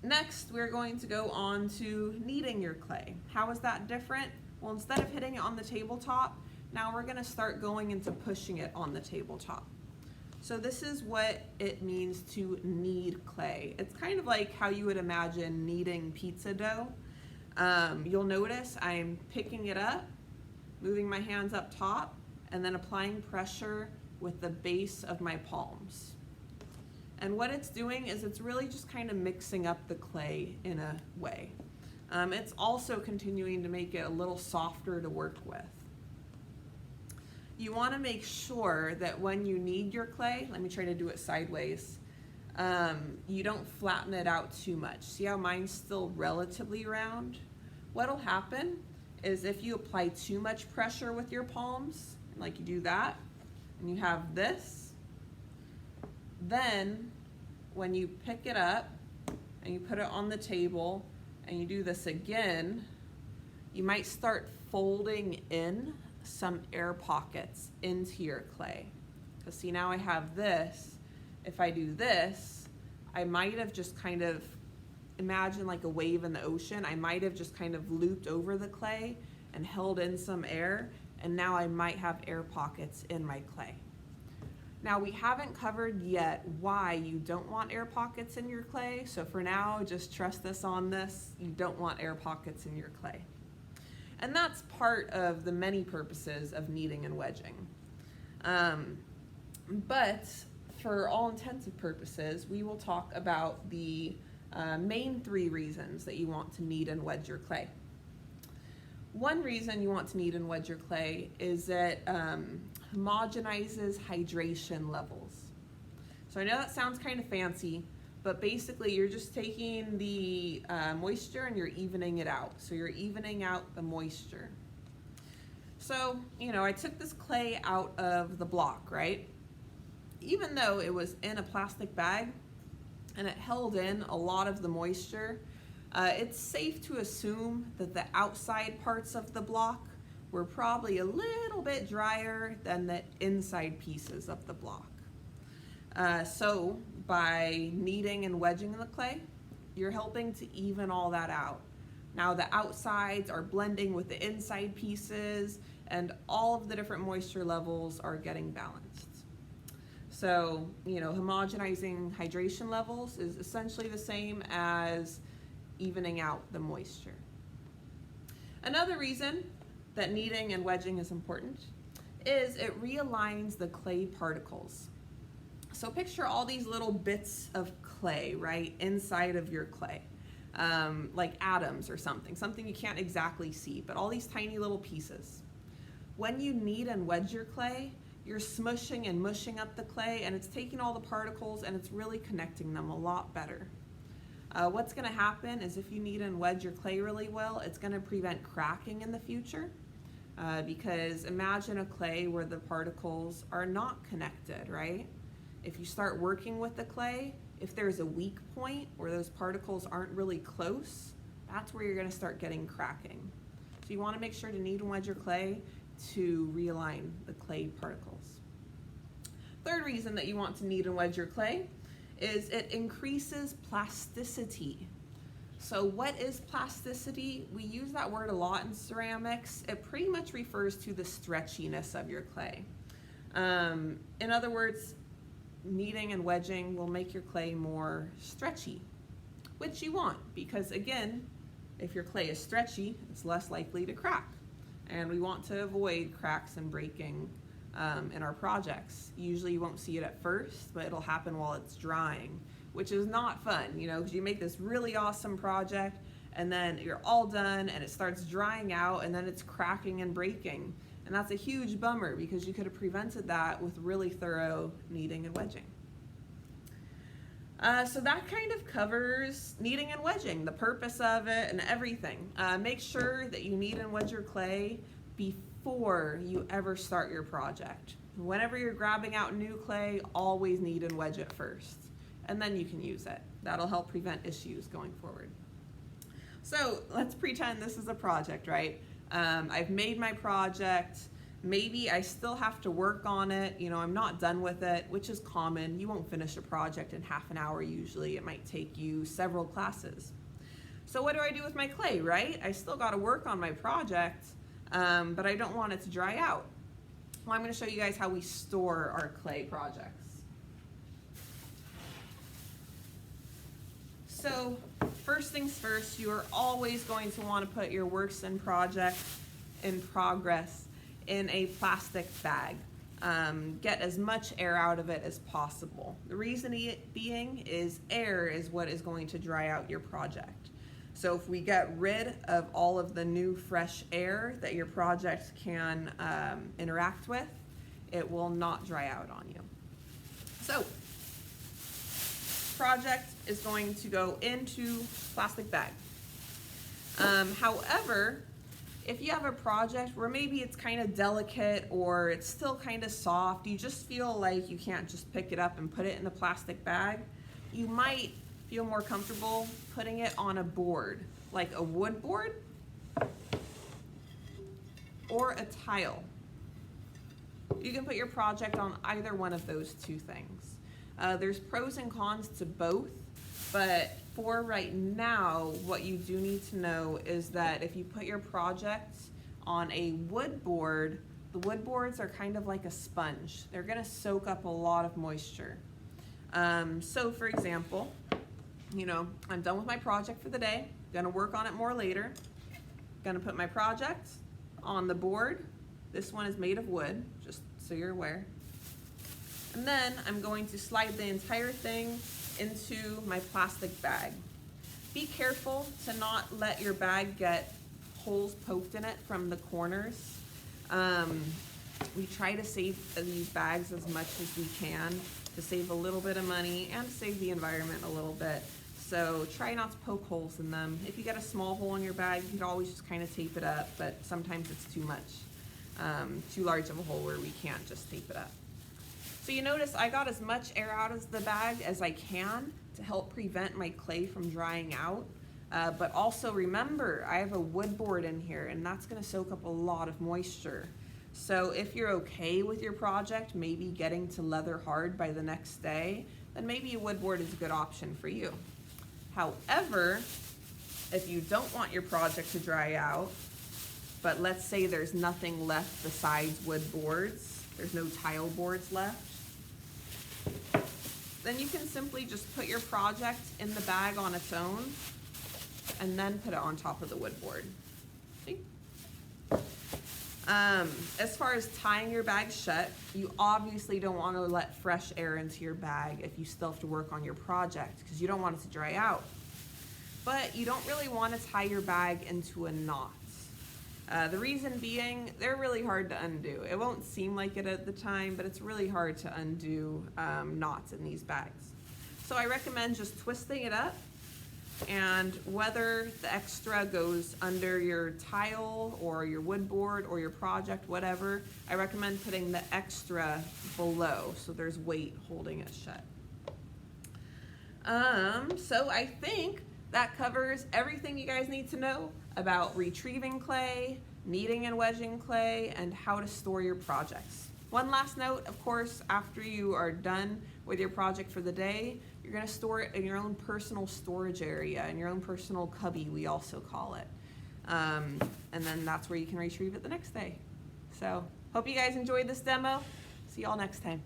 Next, we're going to go on to kneading your clay. How is that different? Well, instead of hitting it on the tabletop, now we're gonna start going into pushing it on the tabletop. So this is what it means to knead clay. It's kind of like how you would imagine kneading pizza dough. You'll notice I'm picking it up, moving my hands up top, and then applying pressure with the base of my palms. And what it's doing is it's really just kind of mixing up the clay in a way. It's also continuing to make it a little softer to work with. You want to make sure that when you knead your clay, let me try to do it sideways, you don't flatten it out too much. See how mine's still relatively round? What'll happen is if you apply too much pressure with your palms, like you do that, and you have this, then when you pick it up and you put it on the table and you do this again, you might start folding in some air pockets into your clay. Because see, now I have this. If I do this, I might have just kind of, imagine like a wave in the ocean, I might have just kind of looped over the clay and held in some air, and now I might have air pockets in my clay. Now, we haven't covered yet why you don't want air pockets in your clay, so for now, just trust us on this. You don't want air pockets in your clay. And that's part of the many purposes of kneading and wedging. But for all intents and purposes, we will talk about the main 3 reasons that you want to knead and wedge your clay. One reason you want to knead and wedge your clay is that homogenizes hydration levels. So I know that sounds kind of fancy, but basically you're just taking the moisture and you're evening it out. So you're evening out the moisture. So, you know, I took this clay out of the block, right? Even though it was in a plastic bag and it held in a lot of the moisture, it's safe to assume that the outside parts of the block were probably a little bit drier than the inside pieces of the block. So by kneading and wedging the clay, you're helping to even all that out. Now the outsides are blending with the inside pieces and all of the different moisture levels are getting balanced. So, you know, homogenizing hydration levels is essentially the same as evening out the moisture. Another reason that kneading and wedging is important is it realigns the clay particles. So picture all these little bits of clay, right, inside of your clay, like atoms or something you can't exactly see, but all these tiny little pieces. When you knead and wedge your clay, you're smushing and mushing up the clay, and it's taking all the particles and it's really connecting them a lot better. What's going to happen is if you knead and wedge your clay really well, it's going to prevent cracking in the future, because imagine a clay where the particles are not connected, right? If you start working with the clay, if there's a weak point where those particles aren't really close, that's where you're going to start getting cracking. So you want to make sure to knead and wedge your clay to realign the clay particles. Third reason that you want to knead and wedge your clay is it increases plasticity. So what is plasticity? We use that word a lot in ceramics. It pretty much refers to the stretchiness of your clay. In other words, kneading and wedging will make your clay more stretchy, which you want because, again, if your clay is stretchy, it's less likely to crack. And we want to avoid cracks and breaking in our projects. Usually you won't see it at first, but it'll happen while it's drying, which is not fun, you know, because you make this really awesome project and then you're all done and it starts drying out and then it's cracking and breaking. And that's a huge bummer because you could have prevented that with really thorough kneading and wedging. So that kind of covers kneading and wedging, the purpose of it and everything. Make sure that you knead and wedge your clay before you ever start your project. Whenever you're grabbing out new clay, always knead and wedge it first, and then you can use it. That'll help prevent issues going forward. So let's pretend this is a project, right? I've made my project. maybe I still have to work on it, you know, I'm not done with it, which is common. You won't finish a project in half an hour usually. It might take you several classes. So what do I do with my clay, right? I still got to work on my project, but I don't want it to dry out. Well, I'm going to show you guys how we store our clay projects. So first things first, you are always going to want to put your works in progress in a plastic bag. Get as much air out of it as possible. The reason being is air is what is going to dry out your project. So if we get rid of all of the new fresh air that your project can interact with, it will not dry out on you. So project is going to go into plastic bag. However, if you have a project where maybe it's kind of delicate or it's still kind of soft, you just feel like you can't just pick it up and put it in the plastic bag, you might feel more comfortable putting it on a board, like a wood board or a tile. You can put your project on either one of those two things. There's pros and cons to both, but for right now, what you do need to know is that if you put your project on a wood board, the wood boards are kind of like a sponge. They're gonna soak up a lot of moisture. So for example, you know, I'm done with my project for the day, gonna work on it more later, gonna put my project on the board. This one is made of wood, just so you're aware. And then I'm going to slide the entire thing into my plastic bag. Be careful to not let your bag get holes poked in it from the corners. We try to save these bags as much as we can to save a little bit of money and to save the environment a little bit. So try not to poke holes in them. If you get a small hole in your bag, you could always just kind of tape it up, but sometimes it's too much, too large of a hole where we can't just tape it up. So you notice I got as much air out of the bag as I can to help prevent my clay from drying out. But also remember, I have a wood board in here and that's gonna soak up a lot of moisture. So if you're okay with your project, maybe getting to leather hard by the next day, then maybe a wood board is a good option for you. However, if you don't want your project to dry out, but let's say there's nothing left besides wood boards, there's no tile boards left, then you can simply just put your project in the bag on its own and then put it on top of the wood board. See? As far as tying your bag shut, you obviously don't want to let fresh air into your bag if you still have to work on your project because you don't want it to dry out. But you don't really want to tie your bag into a knot. The reason being, they're really hard to undo. It won't seem like it at the time, but it's really hard to undo knots in these bags. So I recommend just twisting it up, and whether the extra goes under your tile or your wood board or your project, whatever, I recommend putting the extra below so there's weight holding it shut. So I think that covers everything you guys need to know about retrieving clay, kneading and wedging clay, and how to store your projects. One last note, of course, after you are done with your project for the day, you're gonna store it in your own personal storage area, in your own personal cubby, we also call it. And then that's where you can retrieve it the next day. So, hope you guys enjoyed this demo. See y'all next time.